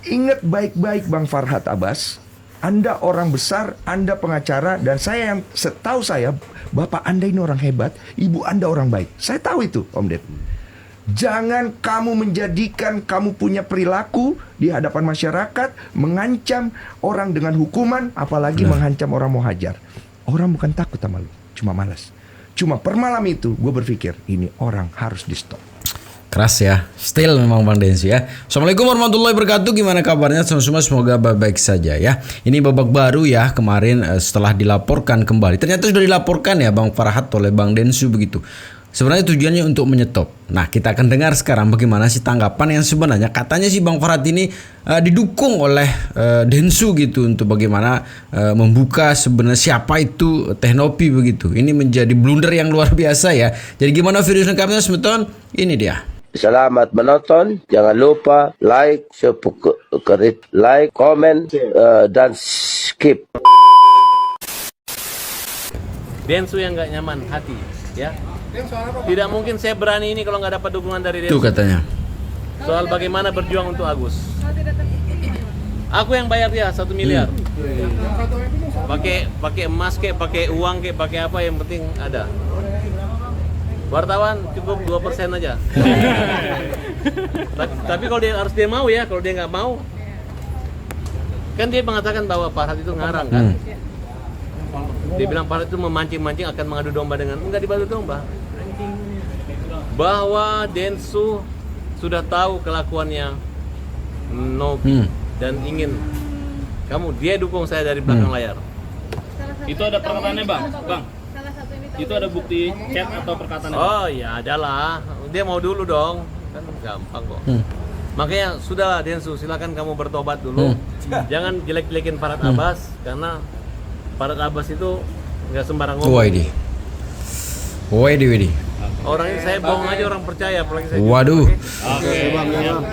Ingat baik-baik Bang Farhad Abbas, Anda orang besar, Anda pengacara, dan saya yang setahu saya, Bapak Anda ini orang hebat, Ibu Anda orang baik. Saya tahu itu, Om Ded. Jangan kamu menjadikan kamu punya perilaku di hadapan masyarakat, mengancam orang dengan hukuman, apalagi mengancam orang mau hajar. Orang bukan takut sama lu, cuma malas. Cuma per malam itu gue berpikir, ini orang harus di stop. Keras ya, still memang Bang Densu ya. Assalamualaikum warahmatullahi wabarakatuh. Gimana kabarnya semua? Semoga baik-baik saja ya. Ini babak baru ya, kemarin setelah dilaporkan kembali. Ternyata sudah dilaporkan ya Bang Farhad oleh Bang Densu begitu. Sebenarnya tujuannya untuk menyetop. Nah, kita akan dengar sekarang bagaimana sih tanggapan yang sebenarnya katanya sih Bang Farhad ini didukung oleh Densu gitu untuk bagaimana membuka sebenarnya siapa itu Teknopi begitu. Ini menjadi blunder yang luar biasa ya. Jadi gimana video lengkapnya semeton? Ini dia. Selamat menonton. Jangan lupa like, like, komen, dan skip. Densu yang nggak nyaman hati, ya. Tidak mungkin saya berani ini kalau nggak dapat dukungan dari Densu. Itu katanya. Soal bagaimana berjuang untuk Agus. Aku yang bayar dia 1 miliar. Pakai emas kek, pakai uang kek, pakai apa yang penting ada. Wartawan cukup 2% aja. Tapi kalau dia harus dia mau ya, kalau dia nggak mau, kan dia mengatakan bahwa Farhad itu ngarang kan. Dia bilang Farhad itu memancing-mancing akan mengadu domba dengan, enggak diadu domba. Bahwa Densu sudah tahu kelakuannya Novi dan ingin dia dukung saya dari belakang layar. Itu ada perkataannya bang. Itu ada bukti chat atau perkataannya? Oh ya adalah, dia mau dulu dong, kan gampang kok. Makanya sudahlah Densu, silakan kamu bertobat dulu. Jangan jelek-jelekin Farhad Abbas karena Farhad Abbas itu nggak sembarang ngomong. Widih. Orang ini saya bohong aja orang percaya, apalagi saya. Waduh. Oke,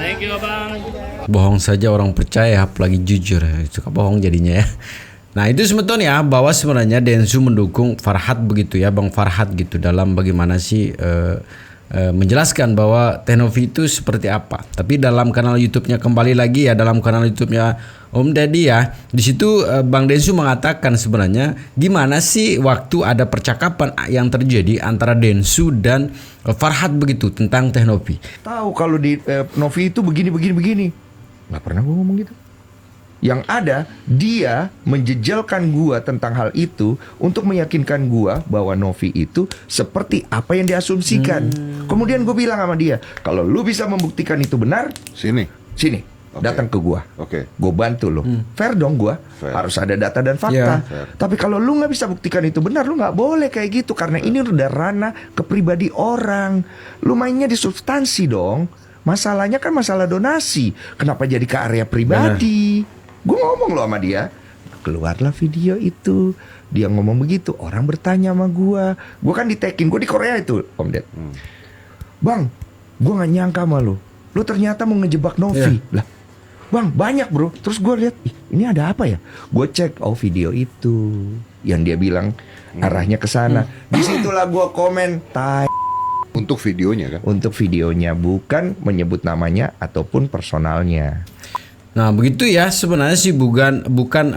thank you bang. Bohong saja orang percaya, apalagi jujur. Suka bohong jadinya ya. Nah itu semeton ya, bahwa sebenarnya Densu mendukung Farhad begitu ya, Bang Farhad gitu dalam bagaimana sih menjelaskan bahwa Teknopi itu seperti apa. Tapi dalam kanal YouTube-nya kembali lagi ya, dalam kanal YouTube-nya Om Deddy ya, di situ Bang Densu mengatakan sebenarnya gimana sih waktu ada percakapan yang terjadi antara Densu dan Farhad begitu tentang Teknopi. Tahu kalau di Novi itu begini. Nggak pernah gue ngomong gitu. Yang ada, dia menjejalkan gua tentang hal itu untuk meyakinkan gua bahwa Novi itu seperti apa yang diasumsikan. Kemudian gue bilang sama dia, kalau lu bisa membuktikan itu benar, sini, datang ke gua. Gue bantu lo. Fair dong gua. Harus ada data dan fakta. Tapi kalau lu nggak bisa buktikan itu benar, lu nggak boleh kayak gitu karena ini udah ranah kepribadi orang. Lu mainnya di substansi dong. Masalahnya kan masalah donasi. Kenapa jadi ke area pribadi? Gue ngomong loh sama dia. Keluarlah video itu. Dia ngomong begitu. Orang bertanya sama gue. Gue kan di-tagging. Gue di Korea itu Om Ded. Bang, gue gak nyangka sama lo. Lo ternyata mau ngejebak Novi. Lah, Bang banyak bro. Terus gue lihat, ini ada apa ya? Gue cek, video itu. Yang dia bilang arahnya ke sana. Disitulah gue komen, untuk videonya kan? Untuk videonya, bukan menyebut namanya ataupun personalnya. Nah begitu ya, sebenarnya sih bukan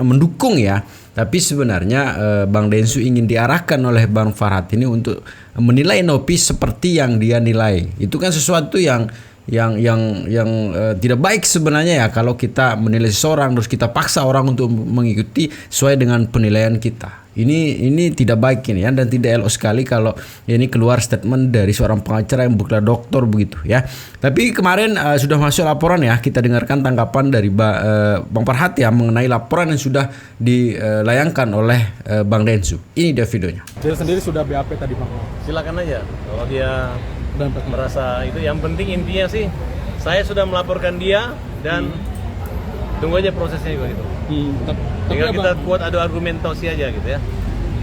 mendukung ya, tapi sebenarnya Bang Densu ingin diarahkan oleh Bang Farhad ini untuk menilai Novi seperti yang dia nilai. Itu kan sesuatu yang tidak baik sebenarnya ya, kalau kita menilai seseorang terus kita paksa orang untuk mengikuti sesuai dengan penilaian kita. Ini tidak baik ini ya, dan tidak elok sekali kalau ini keluar statement dari seorang pengacara yang bukan dokter begitu ya. Tapi kemarin sudah masuk laporan ya, kita dengarkan tanggapan dari Bang Farhad ya mengenai laporan yang sudah dilayangkan oleh Bang Densu. Ini dia videonya. Dia sendiri sudah BAP tadi Bang. Silakan aja kalau dia merasa itu. Yang penting intinya sih saya sudah melaporkan dia dan tunggu aja prosesnya gitu. Tinggal kita kuat adu argumentasi aja gitu ya.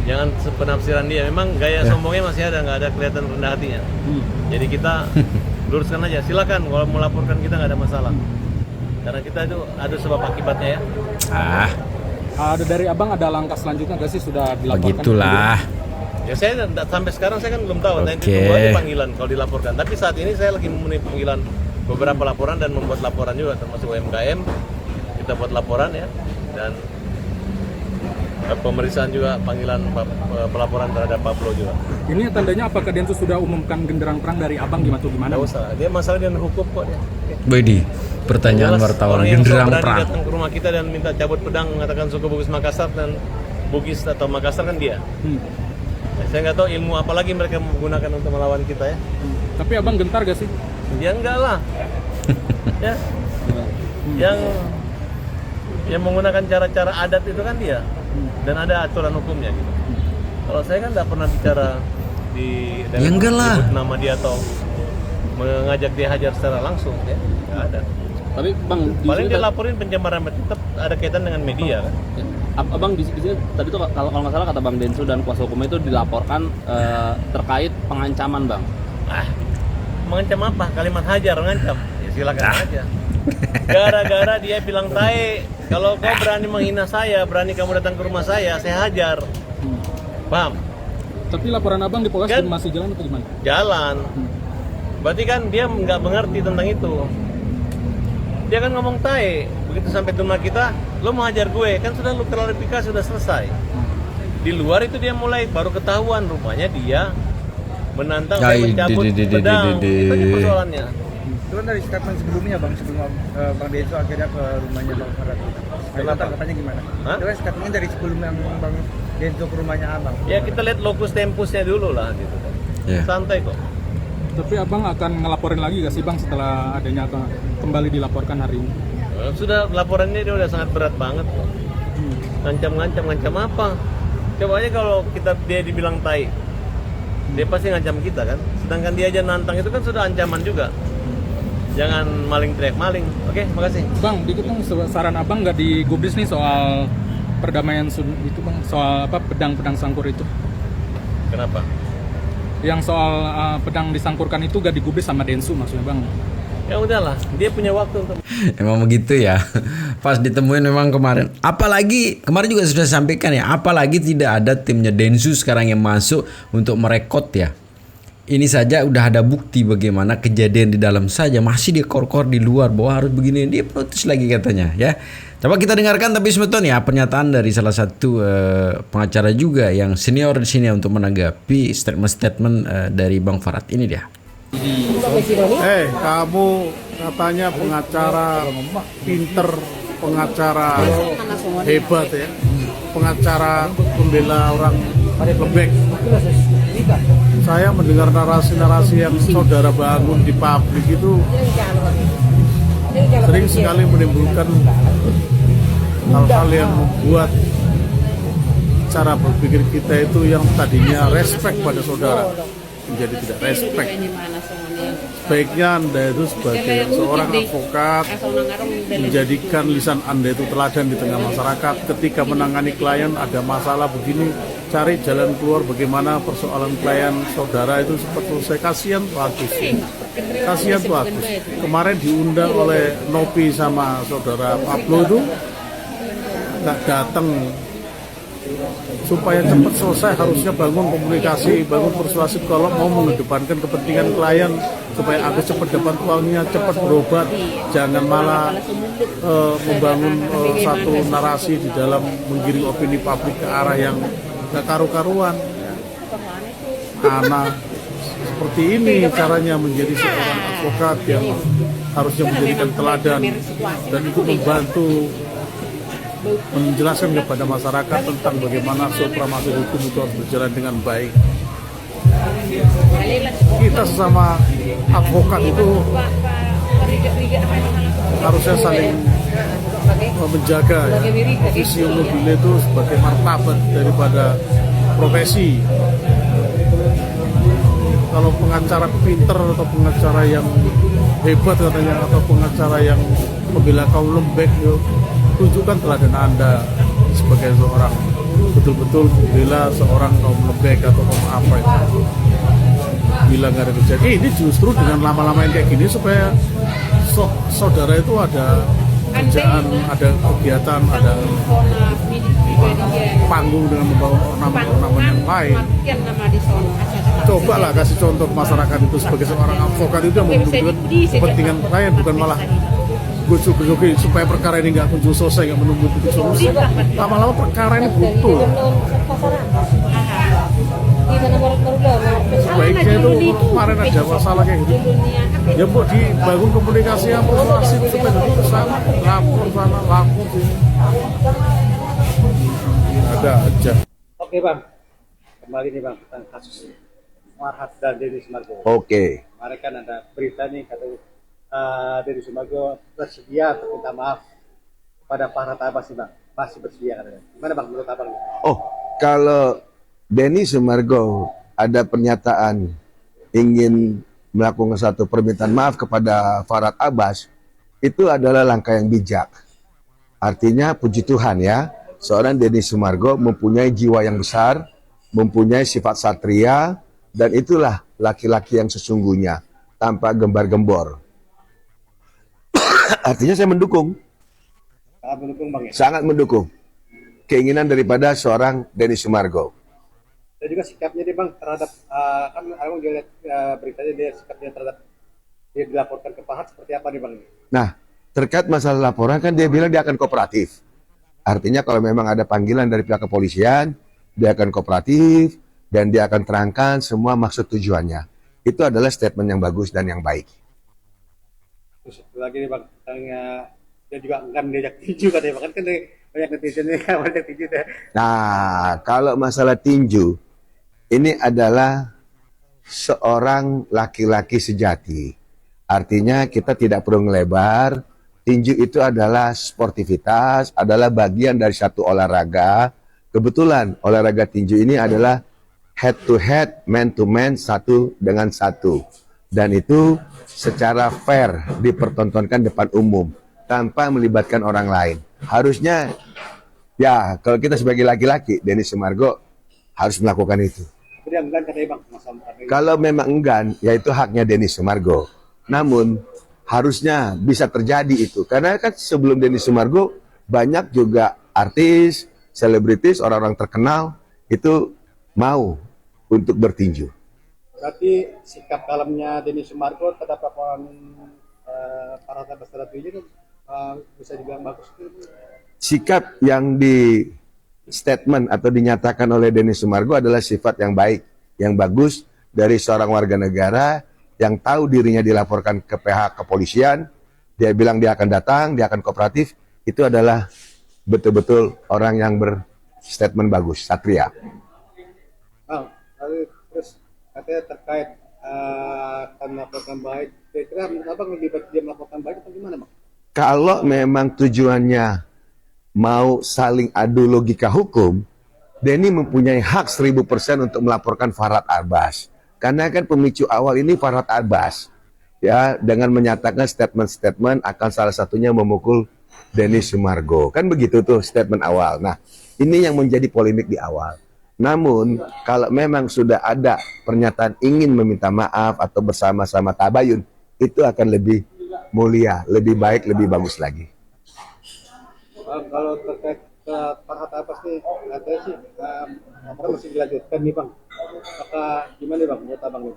Jangan sepenafsiran dia. Memang gaya sombongnya masih ada, nggak ada kelihatan rendah hatinya. Jadi kita luruskan aja. Silakan kalau mau laporkan kita nggak ada masalah. Karena kita itu ada sebab akibatnya ya. Ada dari abang ada langkah selanjutnya nggak sih, sudah dilaporkan? Begitulah. Ya saya sampai sekarang saya kan belum tahu. Nanti tunggu aja panggilan kalau dilaporkan. Tapi saat ini saya lagi memenuhi panggilan beberapa laporan dan membuat laporan juga termasuk UMKM kita buat laporan ya, dan pemeriksaan juga panggilan pelaporan terhadap Pablo juga. Ini tandanya apakah Densus sudah umumkan genderang perang dari abang gimana tuh gimana? Nggak usah, dia masalah dengan hukum kok dia. Bedi, pertanyaan Jelas, wartawan orang yang genderang berani perang. datang ke rumah kita dan minta cabut pedang mengatakan suku Bugis Makassar dan Bugis atau Makassar kan dia. Saya nggak tahu ilmu apa lagi mereka menggunakan untuk melawan kita ya. Tapi abang gentar gak sih? Ya enggak lah. Ya. Yang menggunakan cara-cara adat itu kan dia. Dan ada aturan hukumnya gitu. Kalau saya kan nggak pernah bicara Ya enggak lah. menyebut nama dia atau mengajak dia hajar secara langsung ya. Nggak ada. Tapi Bang, di Paling sini dia laporin pencemaran, tetap ada kaitan dengan media kan. Abang di sini tadi tuh kalau nggak salah kata Bang Densu dan kuasa hukumnya itu dilaporkan terkait pengancaman Bang. Mengancam apa? Kalimat hajar mengancam. Ya silakan aja. Gara-gara dia bilang tae, kalau kau berani menghina saya, berani kamu datang ke rumah saya hajar. Paham? Tapi laporan abang di Polres Kan? masih jalan atau gimana? Jalan. Berarti kan dia nggak mengerti tentang itu. Dia kan ngomong tae, begitu sampai ke rumah kita, lo mau hajar gue, kan sudah lu klarifikasi, sudah selesai. Di luar itu dia mulai baru ketahuan rupanya dia menantang saya mencabut pedang. Itu aja persoalannya. Itu kan dari statement sebelumnya Bang, sebelum Bang Densu akhirnya ke rumahnya Bang Farad. Kenapa? Tanggapannya gimana? Hah? Itu kan statementnya dari sebelum yang Bang Densu ke rumahnya Abang. Ya kita lihat lokus tempusnya dulu lah gitu kan. Ya. Santai kok. Tapi abang akan ngelaporin lagi gak sih bang setelah adanya kembali dilaporkan hari ini? Sudah laporannya dia udah sangat berat banget kok. Ngancam apa? Coba aja kalau dia dibilang tai, dia pasti ngancam kita kan. Sedangkan dia aja nantang itu kan sudah ancaman juga. Jangan maling teriak maling. Oke, makasih. Bang, dikit dong saran abang nggak digubris nih soal perdamaian itu bang, soal apa pedang sangkur itu? Kenapa? Yang soal pedang disangkurkan itu gak digubris sama Densu maksudnya bang? Ya udahlah, dia punya waktu untuk. Emang begitu ya. Pas ditemuin memang kemarin. Apalagi kemarin juga sudah sampaikan ya. Apalagi tidak ada timnya Densu sekarang yang masuk untuk merekod ya. Ini saja udah ada bukti bagaimana kejadian di dalam saja masih dia kor-kor di luar bahwa harus begini. Dia protes lagi katanya ya. Coba kita dengarkan tapi semeton ya pernyataan dari salah satu pengacara juga yang senior di sini untuk menanggapi statement dari Bang Farad ini dia. Kamu katanya pengacara pinter, pengacara hebat ya, pengacara pembela orang lembek. Saya mendengar narasi-narasi yang saudara bangun di publik itu sering sekali menimbulkan hal-hal yang membuat cara berpikir kita itu yang tadinya respect pada saudara menjadi tidak respect. Sebaiknya Anda itu sebagai seorang advokat menjadikan lisan Anda itu teladan di tengah masyarakat. Ketika menangani klien ada masalah begini, cari jalan keluar bagaimana persoalan klien saudara itu cepat selesai. Kasihan Pak Agus. Kasihan Pak Agus. Kemarin diundang oleh Nopi sama saudara Pablo itu nggak datang. Supaya cepat selesai harusnya bangun komunikasi, bangun persuasif kalau mau mengedepankan kepentingan klien supaya Agus cepat dapat uangnya, cepat berobat, jangan malah membangun satu narasi di dalam menggiring opini publik ke arah yang gak karu-karuan. Anak seperti ini caranya menjadi seorang advokat yang harusnya menjadikan teladan dan ikut membantu menjelaskan kepada masyarakat tentang bagaimana supremasi hukum itu harus berjalan dengan baik. Kita sesama advokat itu harusnya saling menjaga ya. Officium nobile itu sebagai martabat daripada profesi. Kalau pengacara pinter atau pengacara yang hebat katanya atau pengacara yang membela kaum lembek itu, tunjukkan teladan Anda sebagai seorang betul-betul membela seorang kaum lembek atau kaum apa itu. Bila nggak ada kejadian ini justru dengan lama-lamain kayak gini supaya saudara itu ada kerjaan, ada kegiatan, ada panggung dengan membawa ornamen-ornamen yang lain. Cobalah kasih contoh ke masyarakat itu sebagai seorang advokat itu yang menunjukkan kepentingan klien bukan malah gojok-gojoki supaya perkara ini nggak kunjung selesai, nggak menunggu solusi. Lama-lama perkara ini buntu. Sebaiknya itu kemarin ada masalah kayak gitu. Ya bu, dibangun komunikasi yang persuasif supaya itu sama, lapor sana, lapor sini. Ada aja. Oke bang, kembali nih bang tentang kasus Farhat dan Deddy Sumargo. Oke. Kemarin kan ada berita nih kata Deddy Sumargo bersedia untuk minta maaf kepada Farhat Abbas nih bang, masih bersedia katanya. Gimana bang menurut abang? Oh, kalau Denny Sumargo ada pernyataan ingin melakukan satu permintaan maaf kepada Farhat Abbas, itu adalah langkah yang bijak. Artinya puji Tuhan ya, seorang Denny Sumargo mempunyai jiwa yang besar, mempunyai sifat satria, dan itulah laki-laki yang sesungguhnya, tanpa gembar-gembor. Artinya saya mendukung. Sangat mendukung bang ya? Sangat mendukung keinginan daripada seorang Denny Sumargo. Dan juga sikapnya dia bang terhadap, kan abang juga lihat beritanya dia sikapnya terhadap dia dilaporkan ke Farhat seperti apa nih bang? Nah, terkait masalah laporan kan dia bilang dia akan kooperatif. Artinya kalau memang ada panggilan dari pihak kepolisian, dia akan kooperatif dan dia akan terangkan semua maksud tujuannya. Itu adalah statement yang bagus dan yang baik. Terus lagi nih bang, dia juga akan diajak tinju katanya, kan banyak netizen nih banyak tinju deh. Nah, kalau masalah tinju, ini adalah seorang laki-laki sejati. Artinya kita tidak perlu ngelebar. Tinju itu adalah sportivitas, adalah bagian dari satu olahraga. Kebetulan olahraga tinju ini adalah head to head, man to man, satu dengan satu. Dan itu secara fair dipertontonkan depan umum tanpa melibatkan orang lain. Harusnya ya kalau kita sebagai laki-laki, Denny Sumargo harus melakukan itu. Jadi enggan katanya bang, Kalau memang enggan, ya itu haknya Denny Sumargo. Namun harusnya bisa terjadi itu, karena kan sebelum Denny Sumargo banyak juga artis, selebritis, orang-orang terkenal itu mau untuk bertinju. Berarti sikap kalemnya Denny Sumargo terhadap laporan Farhat Abbas terhadap tinju bisa dibilang bagus. Sikap yang di statement atau dinyatakan oleh Denny Sumargo adalah sifat yang baik, yang bagus dari seorang warga negara yang tahu dirinya dilaporkan ke pihak kepolisian. Dia bilang dia akan datang, dia akan kooperatif. Itu adalah betul-betul orang yang berstatement bagus, satria. Oh, lalu terus katanya terkait akan melaporkan baik. Kira-kira abang lebih baik dia melaporkan baik atau gimana bang? Kalau memang tujuannya mau saling adu logika hukum, Denny mempunyai hak 1000% untuk melaporkan Farhat Abbas. Karena kan pemicu awal ini Farhat Abbas. Ya, dengan menyatakan statement-statement akan salah satunya memukul Denny Sumargo. Kan begitu tuh statement awal. Nah, ini yang menjadi polemik di awal. Namun, kalau memang sudah ada pernyataan ingin meminta maaf atau bersama-sama tabayun, itu akan lebih mulia, lebih baik, lebih bagus lagi. Kalau terkait Farhat Abbas nih, katanya sih laporan masih dilanjutkan nih bang. Maka gimana bang menurut abang nih?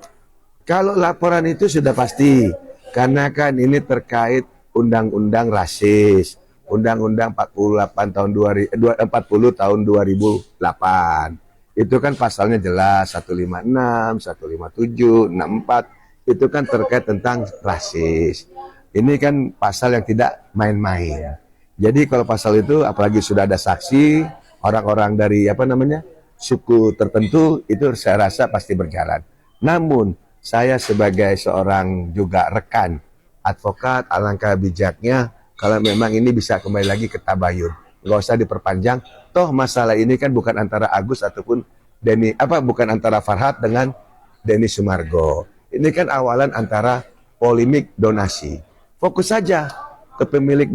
Kalau laporan itu sudah pasti, karena kan ini terkait undang-undang rasis, undang-undang 48 tahun 40 tahun 2008. Itu kan pasalnya jelas 156, 157, 64, itu kan terkait tentang rasis. Ini kan pasal yang tidak main-main. Jadi kalau pasal itu apalagi sudah ada saksi, orang-orang dari suku tertentu, itu saya rasa pasti berjalan. Namun saya sebagai seorang juga rekan advokat, alangkah bijaknya kalau memang ini bisa kembali lagi ke tabayun. Nggak usah diperpanjang. Toh masalah ini kan bukan antara Agus ataupun bukan antara Farhat dengan Denny Sumargo. Ini kan awalan antara polemik donasi. Fokus saja ke pemilik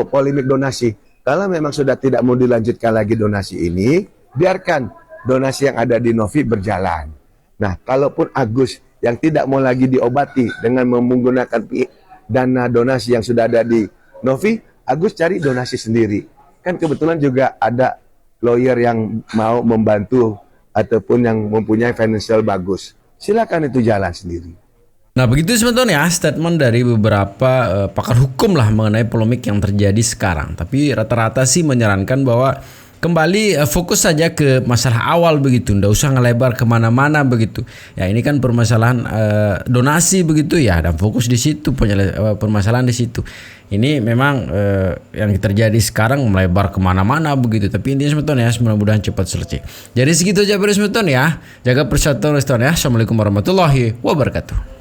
polemik donasi. Kalau memang sudah tidak mau dilanjutkan lagi donasi ini, biarkan donasi yang ada di Novi berjalan. Nah, kalaupun Agus yang tidak mau lagi diobati dengan menggunakan dana donasi yang sudah ada di Novi, Agus cari donasi sendiri. Kan kebetulan juga ada lawyer yang mau membantu ataupun yang mempunyai financial bagus. Silakan itu jalan sendiri. Nah begitu teman-teman ya statement dari beberapa pakar hukum lah mengenai polemik yang terjadi sekarang. Tapi rata-rata sih menyarankan bahwa kembali fokus saja ke masalah awal begitu, ndak usah ngelebar kemana-mana begitu. Ya ini kan permasalahan donasi begitu ya, dan fokus di situ, permasalahan di situ. Ini memang yang terjadi sekarang melebar kemana-mana begitu. Tapi intinya teman-teman ya, mudah-mudahan cepat selesai. Jadi segitu aja teman-teman ya. Jaga persatuan ya. Assalamualaikum warahmatullahi wabarakatuh.